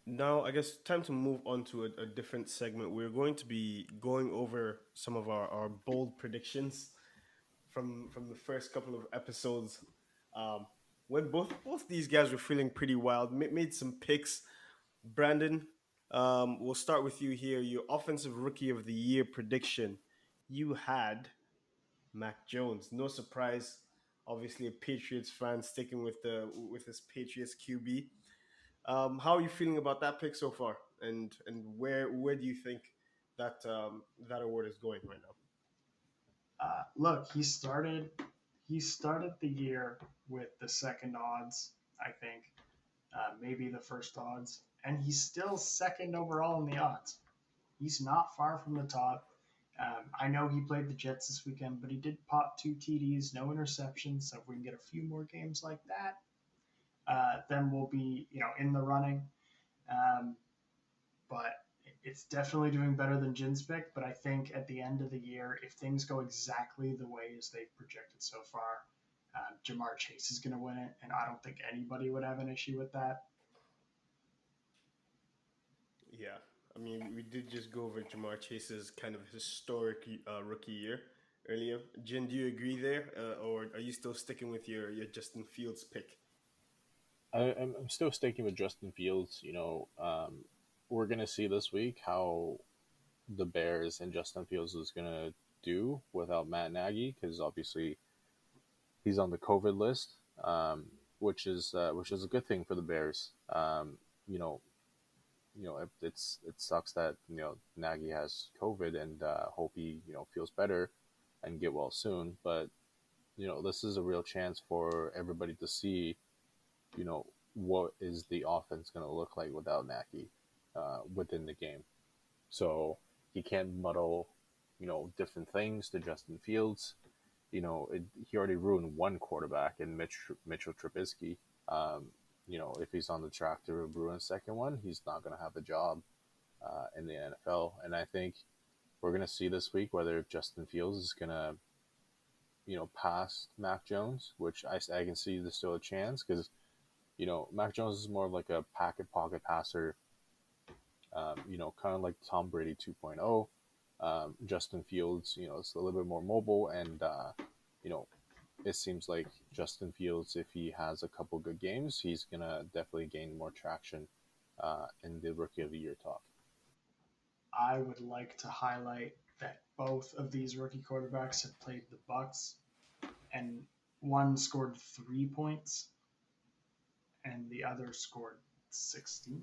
Now, I guess time to move on to a different segment. We're going to be going over some of our bold predictions from the first couple of episodes. Um, when both these guys were feeling pretty wild, made some picks. Brandon, we'll start with you here. Your offensive rookie of the year prediction. You had Mac Jones. No surprise. Obviously, a Patriots fan sticking with his Patriots QB. How are you feeling about that pick so far, and where do you think that award is going right now? Look, he started the year with the second odds, I think, maybe the first odds, and he's still second overall in the odds. He's not far from the top. I know he played the Jets this weekend, but he did pop two TDs, no interceptions. So if we can get a few more games like that, then we'll be in the running. Um, but it's definitely doing better than Jin's pick. But I think at the end of the year, if things go exactly the way as they've projected so far, Jamar Chase is going to win it, and I don't think anybody would have an issue with that. Yeah, I mean, we did just go over Jamar Chase's kind of historic rookie year earlier. Jin, do you agree there, or are you still sticking with your Justin Fields pick? I'm still sticking with Justin Fields. We're gonna see this week how the Bears and Justin Fields is gonna do without Matt Nagy because obviously he's on the COVID list, which is a good thing for the Bears. You know, it sucks that Nagy has COVID and hope he feels better and get well soon. But this is a real chance for everybody to see what is the offense going to look like without Nagy within the game. So he can't muddle different things to Justin Fields. He already ruined one quarterback in Mitchell Trubisky. Um, if he's on the track to ruin a second one, he's not going to have a job in the NFL. And I think we're going to see this week whether Justin Fields is going to pass Mac Jones, which I can see there's still a chance because Mac Jones is more of like a pocket passer, kind of like Tom Brady 2.0. Justin Fields, it's a little bit more mobile, and you know, it seems like Justin Fields, if he has a couple good games, he's gonna definitely gain more traction in the Rookie of the Year talk. I would like to highlight that both of these rookie quarterbacks have played the Bucks, and one scored 3 points, and the other scored 16,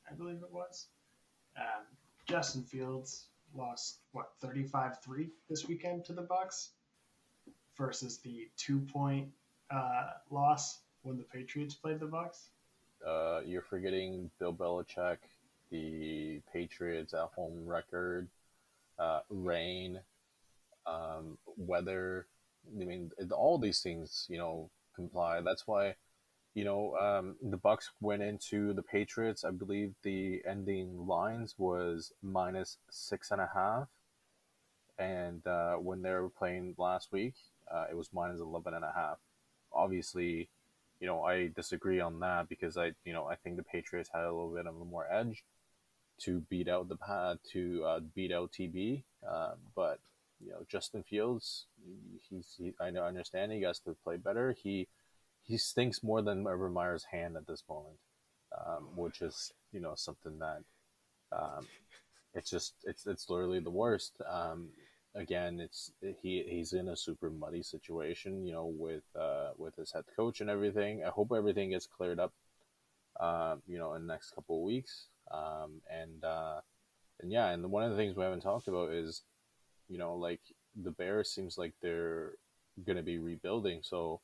I believe it was. Um, Justin Fields lost 35-3 this weekend to the Bucks versus the 2 point loss when the Patriots played the Bucks. You're forgetting Bill Belichick, the Patriots at home record, rain, weather. I mean, all these things, comply. That's why the Bucks went into the Patriots. I believe the ending lines was -6.5, and when they were playing last week, it was -11.5. Obviously, I disagree on that because I think the Patriots had a little bit of a more edge to beat out the beat out TB. But Justin Fields, I know, understand he has to play better. He stinks more than Urban Meyer's hand at this moment, Oh which is something that um, it's literally the worst. Again, he's in a super muddy situation, with his head coach and everything. I hope everything gets cleared up, in the next couple of weeks. And yeah, and one of the things we haven't talked about is, like the Bears seems like they're gonna be rebuilding, so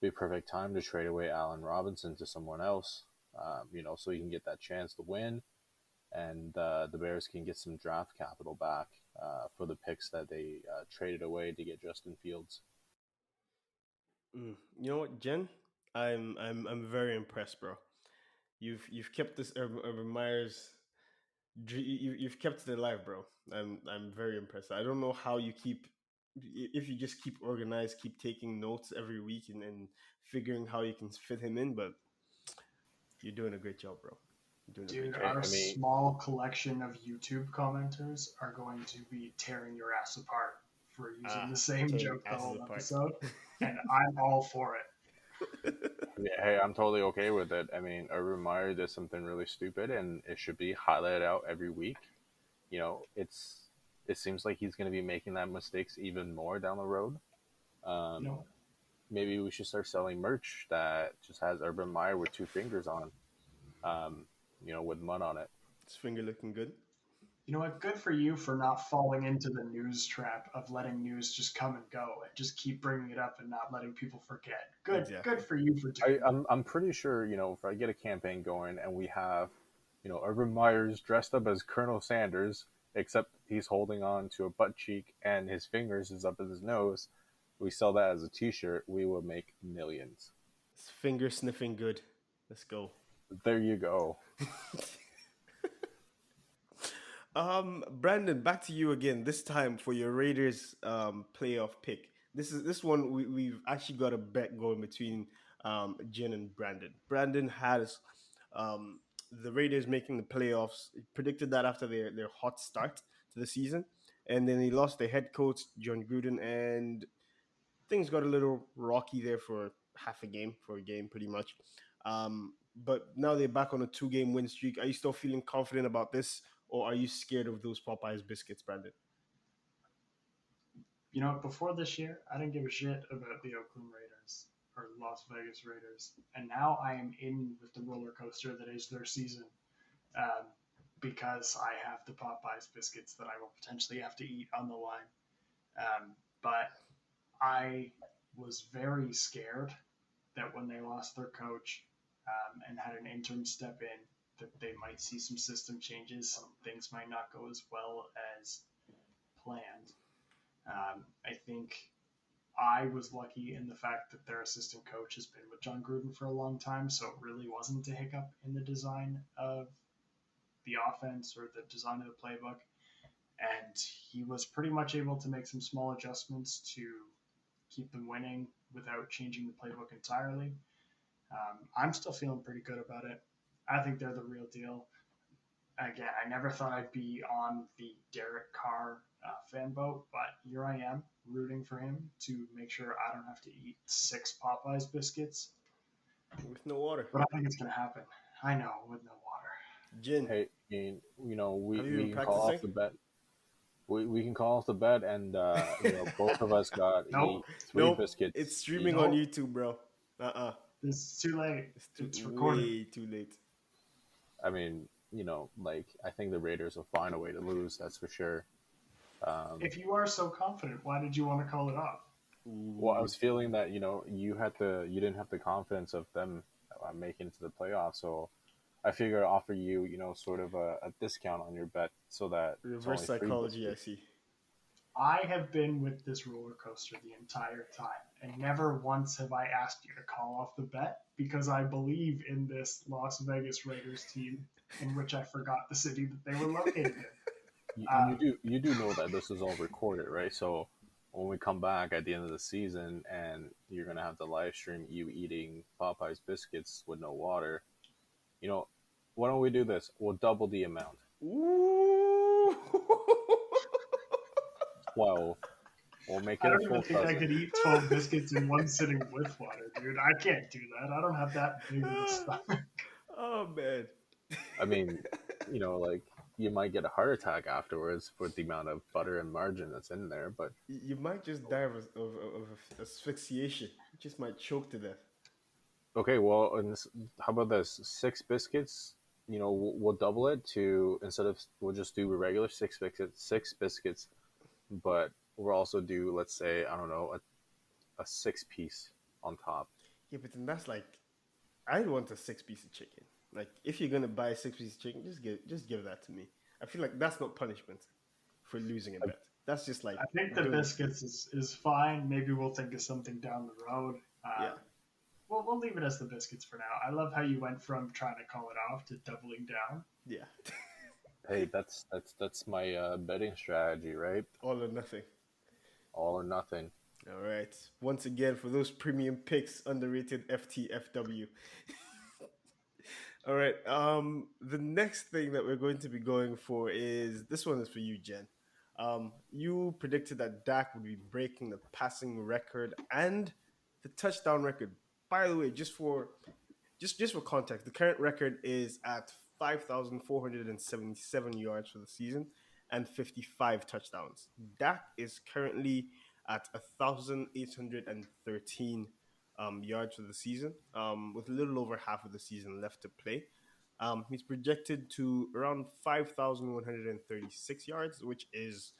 be a perfect time to trade away Allen Robinson to someone else, so you can get that chance to win, and the Bears can get some draft capital back for the picks that they traded away to get Justin Fields. You know what, Jen? I'm very impressed, bro. You've kept this Urban Meyer's you've kept it alive, bro. I'm very impressed. I don't know how you keep if you just keep organized, keep taking notes every week and figuring how you can fit him in, but you're doing a great job, bro. Doing a great Dude, job. our I mean, small collection of YouTube commenters are going to be tearing your ass apart for using Ah, the same tearing joke the asses whole apart. episode, and I'm all for it. yeah, hey, I'm totally okay with it. I mean, Urban Meyer did something really stupid, and it should be highlighted out every week. It seems like he's going to be making that mistakes even more down the road. You Um, know, Maybe we should start selling merch that just has Urban Meyer with two fingers on, um, with mud on it. His finger looking good. you know what? Good for you for not falling into the news trap of letting news just come and go and just keep bringing it up and not letting people forget. Good Exactly. for you for doing I, that. I'm pretty sure, if I get a campaign going and we have, Urban Meyer's dressed up as Colonel Sanders, except he's holding on to a butt cheek and his fingers is up in his nose, we sell that as a T-shirt, we will make millions. His finger sniffing good. Let's go. There you go. Brandon, back to you again. This time for your Raiders playoff pick. This one we've actually got a bet going between Jen and Brandon. Brandon has um the Raiders making the playoffs. He predicted that after their hot start to the season, and then he lost their head coach John Gruden, and things got a little rocky there for half a game, for a game pretty much. But now they're back on a 2 game win streak. Are you still feeling confident about this, or are you scared of those Popeyes biscuits, Brandon? You know, before this year, I didn't give a shit about the Oakland Raiders or Las Vegas Raiders, and now I am in with the roller coaster that is their season. Um, because I have the Popeyes biscuits that I will potentially have to eat on the line. But I was very scared that when they lost their coach and had an interim step in, that they might see some system changes. Some things might not go as well as planned. I think I was lucky in the fact that their assistant coach has been with John Gruden for a long time, so it really wasn't a hiccup in the design of the offense or the design of the playbook. And he was pretty much able to make some small adjustments to keep them winning without changing the playbook entirely. I'm still feeling pretty good about it. I think they're the real deal. Again, I never thought I'd be on the Derek Carr fan boat, but here I am rooting for him to make sure I don't have to eat 6 Popeyes biscuits. With no water. But I think it's going to happen. I know, with no water. Jin, Hey, we, have you been we can call off practicing? the bet. We can call off the bet, and both of us got Nope, three Nope. It's biscuits streaming on each. nope, YouTube, bro. Uh-uh. it's too late. It's It's recorded. way too late. I mean, like I think the Raiders will find a way to lose. That's for sure. Um, If you are so confident, why did you want to call it off? well, I Ooh. was feeling that you didn't have the confidence of them making it to the playoffs, so I figured I'd offer you sort of a discount on your bet so that it's Reverse only three psychology, I biscuits. see. I have been with this roller coaster the entire time, and never once have I asked you to call off the bet because I believe in this Las Vegas Raiders team, in which I forgot the city that they were located in. You do know that this is all recorded, right? So when we come back at the end of the season and you're gonna have the live stream you eating Popeyes biscuits with no water, you know, why don't we do this? We'll double the amount. Ooh. 12. We'll make I it a don't even full think I dozen. could eat 12 biscuits in one sitting with water, dude. I can't do that. I don't have that big of a stomach. Oh man. I mean, like you might get a heart attack afterwards with the amount of butter and margarine that's in there, but You might just die of asphyxiation. You just might choke to death. okay, well, how about this? 6 biscuits. We'll double it to instead of we'll just do a regular 6 biscuits, 6 biscuits, but we'll also do let's say I don't know a 6 piece on top. Yeah, but then that's like, I'd want a 6 piece of chicken. Like, if you're gonna buy a 6 piece of chicken, just give that to me. I feel like that's not punishment for losing a I, bet. That's just like I think the doing, biscuits is fine. Maybe we'll think of something down the road. yeah, We'll leave it as the biscuits for now. I love how you went from trying to call it off to doubling down. yeah, hey, that's my betting strategy, right? all or nothing. All or nothing. All right. Once again, for those premium picks, underrated FTFW. All right. The next thing that we're going to be going for is this one is for you, Jen. You predicted that Dak would be breaking the passing record and the touchdown record. By the way, just for context, the current record is at 5,477 yards for the season and 55 touchdowns. Dak is currently at 1,813 yards for the season, with a little over half of the season left to play. He's projected to around 5,136 yards, which is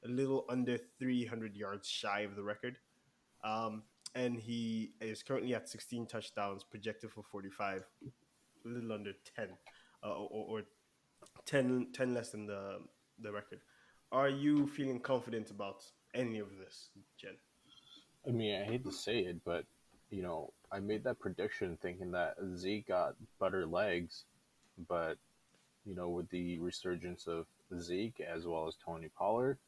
a little under 300 yards shy of the record. Um, and he is currently at 16 touchdowns, projected for 45, a little under 10, or 10 less than the record. Are you feeling confident about any of this, Jen? I mean, I hate to say it, but I made that prediction thinking that Zeke got butter legs, but with the resurgence of Zeke as well as Tony Pollard,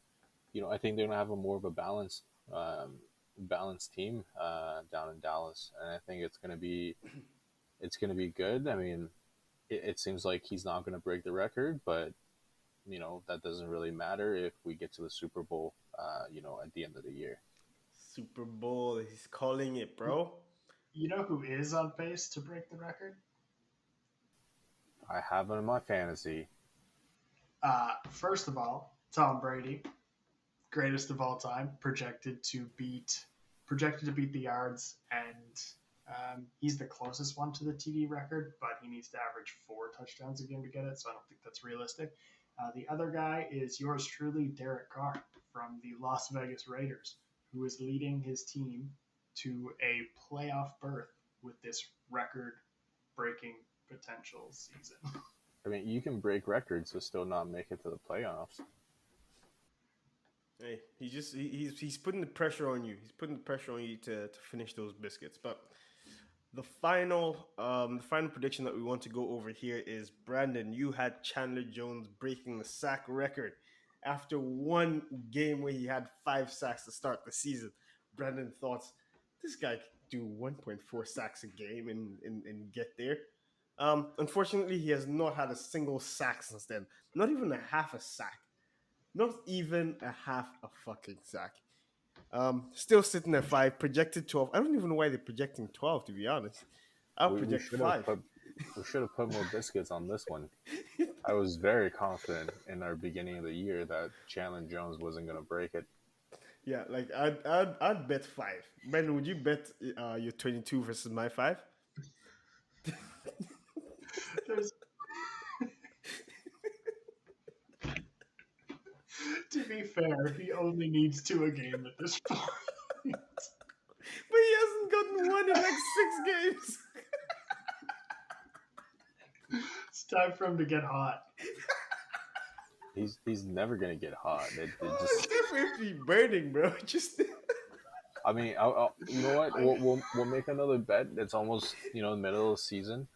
I think they're gonna have a more of a balanced team down in Dallas, and I think it's gonna be good. I mean, it seems like he's not gonna break the record, but that doesn't really matter if we get to the Super Bowl, at the end of the year. Super Bowl, he's calling it, bro. You know who is on pace to break the record? I have him in my fantasy. First of all, Tom Brady, greatest of all time, projected to beat the yards, and he's the closest one to the TD record, but he needs to average 4 touchdowns a game to get it, so I don't think that's realistic. The other guy is yours truly, Derek Carr from the Las Vegas Raiders, who is leading his team to a playoff berth with this record-breaking potential season. I mean, you can break records but still not make it to the playoffs. Hey, he's putting the pressure on you. He's putting the pressure on you to finish those biscuits. But the final prediction that we want to go over here is Brandon. You had Chandler Jones breaking the sack record after one game where he had 5 sacks to start the season. Brandon thought this guy could do 1.4 sacks a game and get there. Unfortunately, he has not had a single sack since then. Not even a half a sack. Not even a half a fucking sack. Still sitting at 5, projected 12. I don't even know why they're projecting 12, to be honest. I'll We project should have 5. put more biscuits on this one. I was very confident in our beginning of the year that Chandler Jones wasn't going to break it. Yeah, like I'd bet 5. Ben, would you bet your 22 versus my 5? There's, to be fair, he only needs 2 a game at this point. But he hasn't gotten one in like 6 games. It's time for him to get hot. He's never going to get hot. It It's just definitely burning, bro. Just I mean, you know what? We'll make another bet. It's almost the middle of the season.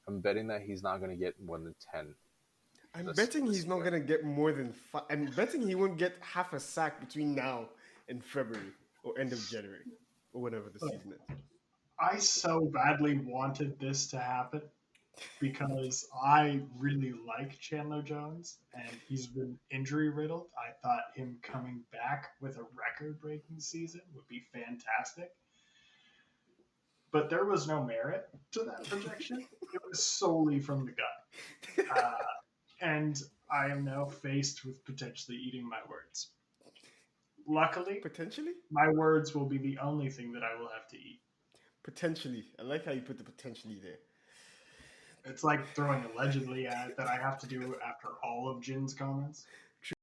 I'm betting that he's not going to get more than 10. I'm This betting he's not year. gonna get more than 5. I'm betting he won't get half a sack between now and February or end of January or whenever the season ends. I so badly wanted this to happen because I really like Chandler Jones and he's been injury riddled. I thought him coming back with a record breaking season would be fantastic. But there was no merit to that projection. It was solely from the gut. And I am now faced with potentially eating my words. Luckily, Potentially, my words will be the only thing that I will have to eat. potentially. I like how you put the potentially there. It's like throwing allegedly at that I have to do after all of Jin's comments.